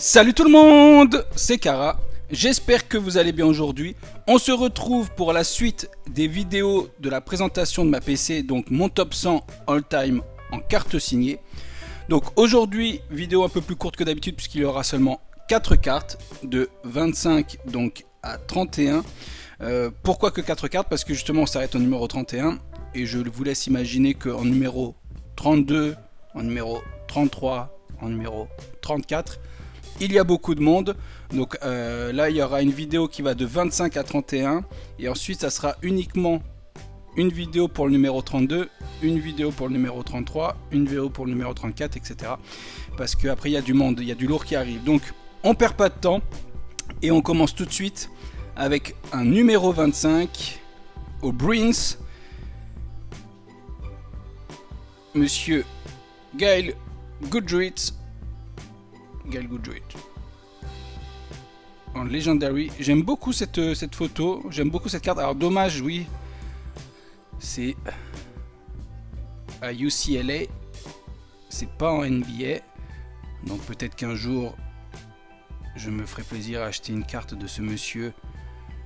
Salut tout le monde, c'est Kara, j'espère que vous allez bien aujourd'hui. On se retrouve pour la suite des vidéos de la présentation de ma PC, donc mon top 100 all time en carte signée. Donc aujourd'hui, vidéo un peu plus courte que d'habitude puisqu'il y aura seulement 4 cartes de 25 donc à 31. Pourquoi que 4 cartes? Parce que justement on s'arrête au numéro 31 et je vous laisse imaginer qu'en numéro 32, en numéro 33, en numéro 34, il y a beaucoup de monde. Donc là il y aura une vidéo qui va de 25 à 31 et ensuite ça sera uniquement une vidéo pour le numéro 32, une vidéo pour le numéro 33, une vidéo pour le numéro 34, etc. Parce qu'après il y a du monde, il y a du lourd qui arrive. Donc on perd pas de temps et on commence tout de suite avec un numéro 25 au Bruins, Monsieur Gail Goodrich. Gail Goodrich en Legendary. J'aime beaucoup cette photo, j'aime beaucoup cette carte. Alors dommage, oui, c'est à UCLA, c'est pas en NBA. Donc peut-être qu'un jour je me ferai plaisir à acheter une carte de ce monsieur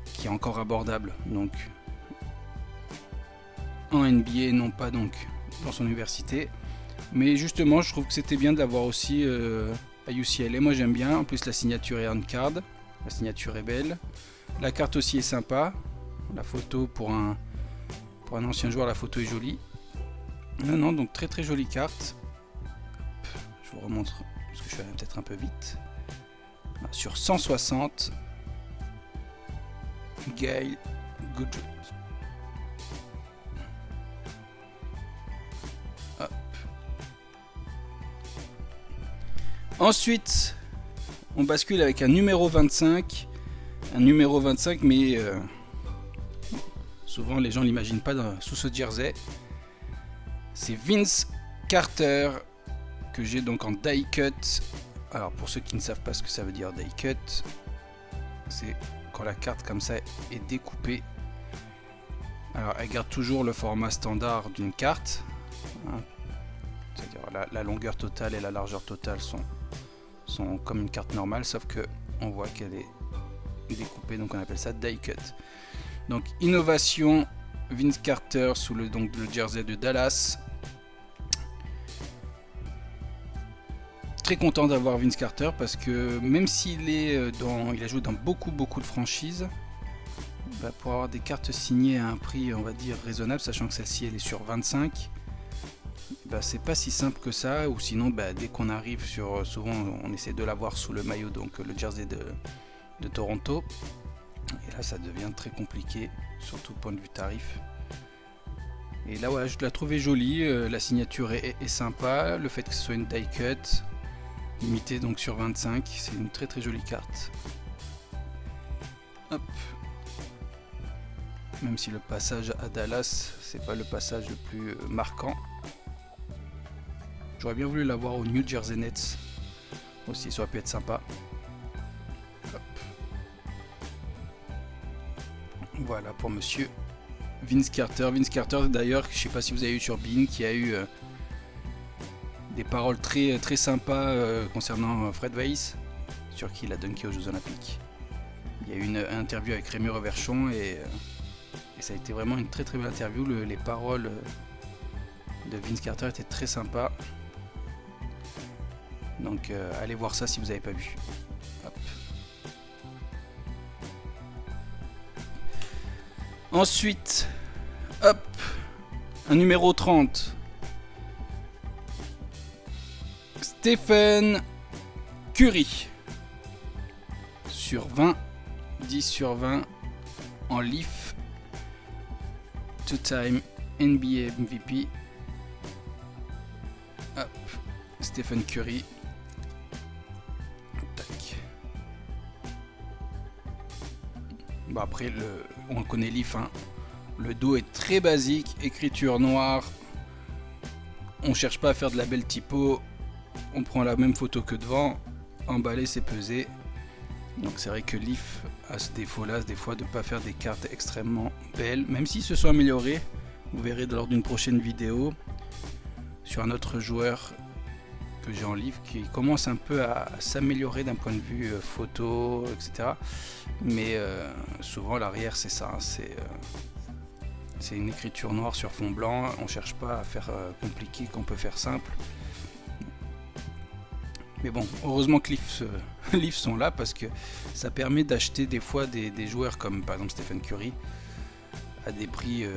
qui est encore abordable. Donc en NBA, non pas donc dans son université. Mais justement, je trouve que c'était bien de l'avoir aussi à UCLA. Moi j'aime bien. En plus la signature est on card, la signature est belle. La carte aussi est sympa. La photo pour un ancien joueur, la photo est jolie. Non, donc très très jolie carte. Hop, je vous remontre parce que je suis allé peut-être un peu vite. Sur 160, Gail Goodrich. Hop. Ensuite, on bascule avec un numéro 25. Un numéro 25, mais souvent les gens ne l'imaginent pas sous ce jersey. C'est Vince Carter que j'ai donc en die cut. Alors pour ceux qui ne savent pas ce que ça veut dire die cut, c'est quand la carte comme ça est découpée. Alors elle garde toujours le format standard d'une carte, hein. C'est-à-dire la longueur totale et la largeur totale sont comme une carte normale, sauf que on voit qu'elle est découpée, donc on appelle ça die cut. Donc innovation, Vince Carter sous le jersey de Dallas. Très content d'avoir Vince Carter parce que même s'il il a joué dans beaucoup de franchises, pour avoir des cartes signées à un prix on va dire raisonnable, sachant que celle-ci elle est sur 25, c'est pas si simple que ça. Ou sinon dès qu'on arrive sur, souvent on essaie de l'avoir sous le maillot, donc le jersey de Toronto, et là ça devient très compliqué, surtout point de vue tarif. Et là voilà, je la trouvais jolie, la signature est sympa, le fait que ce soit une die cut limitée donc sur 25, c'est une très très jolie carte. Hop. Même si le passage à Dallas c'est pas le passage le plus marquant. J'aurais bien voulu l'avoir au New Jersey Nets aussi, ça aurait pu être sympa. Hop. Voilà pour monsieur Vince Carter. Vince Carter d'ailleurs, je sais pas si vous avez eu sur Bean, qui a eu des paroles très très sympas concernant Fred Weiss, sur qui il a dunké aux Jeux Olympiques. Il y a eu une interview avec Rémi Reverchon et ça a été vraiment une très très belle interview. Les paroles de Vince Carter étaient très sympas. Donc allez voir ça si vous n'avez pas vu. Hop. Ensuite, hop, un numéro 30. Stephen Curry. Sur 20, 10 sur 20 en Leaf. Two-time NBA MVP. Hop, Stephen Curry. Tac. Après, on connaît Leaf, hein. Le dos est très basique, écriture noire. On cherche pas à faire de la belle typo. On prend la même photo que devant. Emballer, c'est peser. Donc c'est vrai que Leaf a ce défaut-là, des fois, de ne pas faire des cartes extrêmement belles, même s'ils se sont améliorés. Vous verrez lors d'une prochaine vidéo sur un autre joueur que j'ai en livre qui commence un peu à s'améliorer d'un point de vue photo, etc. Mais souvent l'arrière c'est ça, c'est une écriture noire sur fond blanc. On cherche pas à faire compliqué, qu'on peut faire simple. Mais bon, heureusement que les livres sont là parce que ça permet d'acheter des fois des joueurs comme par exemple Stephen Curry à des prix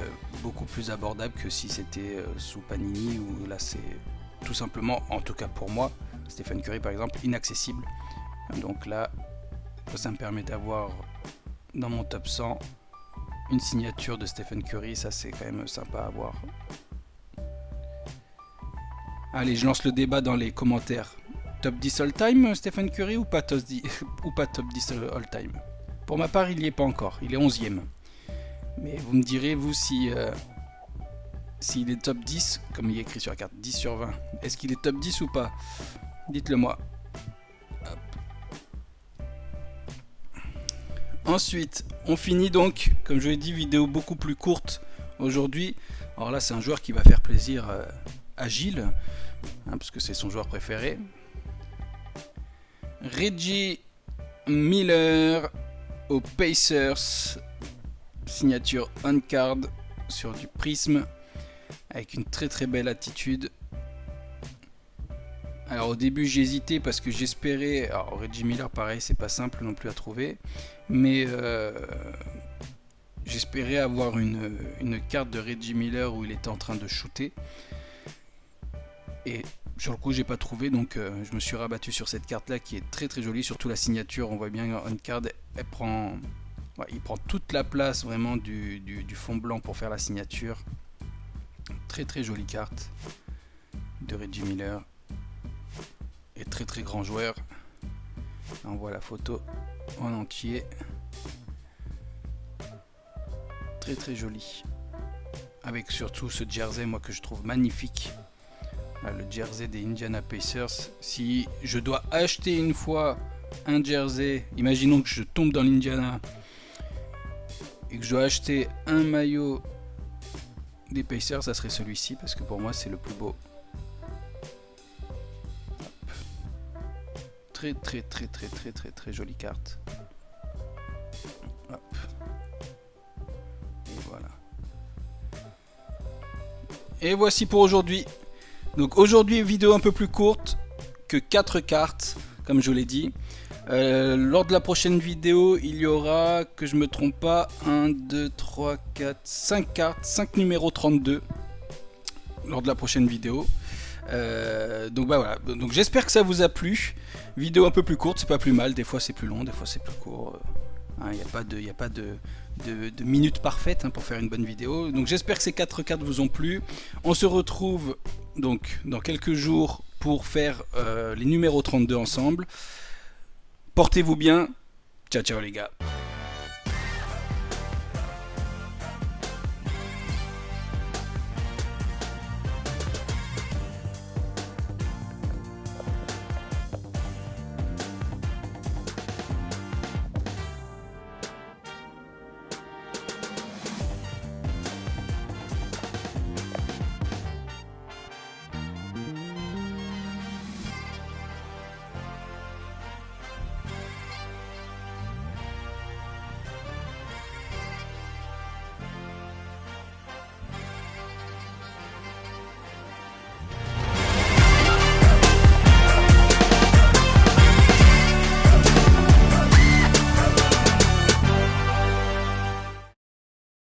beaucoup plus abordables que si c'était sous Panini, où là c'est tout simplement, en tout cas pour moi, Stephen Curry par exemple, inaccessible. Donc là, ça me permet d'avoir dans mon top 100 une signature de Stephen Curry, ça c'est quand même sympa à voir. Allez, je lance le débat dans les commentaires. Top 10 all-time Stephen Curry ou pas top 10 all-time? Pour ma part, il n'y est pas encore, il est 11e. Mais vous me direz, vous, s'il est top 10, comme il est écrit sur la carte, 10 sur 20, est-ce qu'il est top 10 ou pas? Dites-le moi. Hop. Ensuite, on finit donc, comme je l'ai dit, vidéo beaucoup plus courte aujourd'hui. Alors là, c'est un joueur qui va faire plaisir à Gilles, parce que c'est son joueur préféré. Reggie Miller aux Pacers. Signature on-card sur du prisme avec une très très belle attitude. Alors au début j'ai hésité parce que j'espérais, alors Reggie Miller pareil c'est pas simple non plus à trouver, mais j'espérais avoir une carte de Reggie Miller où il était en train de shooter et sur le coup j'ai pas trouvé, donc je me suis rabattu sur cette carte là qui est très très jolie, surtout la signature, on voit bien on-card, il prend toute la place vraiment du fond blanc pour faire la signature. Très très jolie carte de Reggie Miller. Et très très grand joueur. On voit la photo en entier. Très très jolie. Avec surtout ce jersey, moi que je trouve magnifique. Là, le jersey des Indiana Pacers. Si je dois acheter une fois un jersey, imaginons que je tombe dans l'Indiana et que je dois acheter un maillot des Pacers, ça serait celui-ci parce que pour moi c'est le plus beau. Hop. Très très très très très très très jolie carte. Hop. Et voilà. Et voici pour aujourd'hui. Donc aujourd'hui vidéo un peu plus courte que 4 cartes comme je vous l'ai dit. Lors de la prochaine vidéo, il y aura, que je me trompe pas, 1, 2, 3, 4, 5 cartes, 5 numéros 32 lors de la prochaine vidéo. Donc bah voilà, donc j'espère que ça vous a plu. Vidéo un peu plus courte, c'est pas plus mal, des fois c'est plus long, des fois c'est plus court. Il n'y a pas de minutes parfaites pour faire une bonne vidéo. Donc j'espère que ces 4 cartes vous ont plu. On se retrouve donc dans quelques jours pour faire les numéros 32 ensemble. Portez-vous bien. Ciao ciao les gars.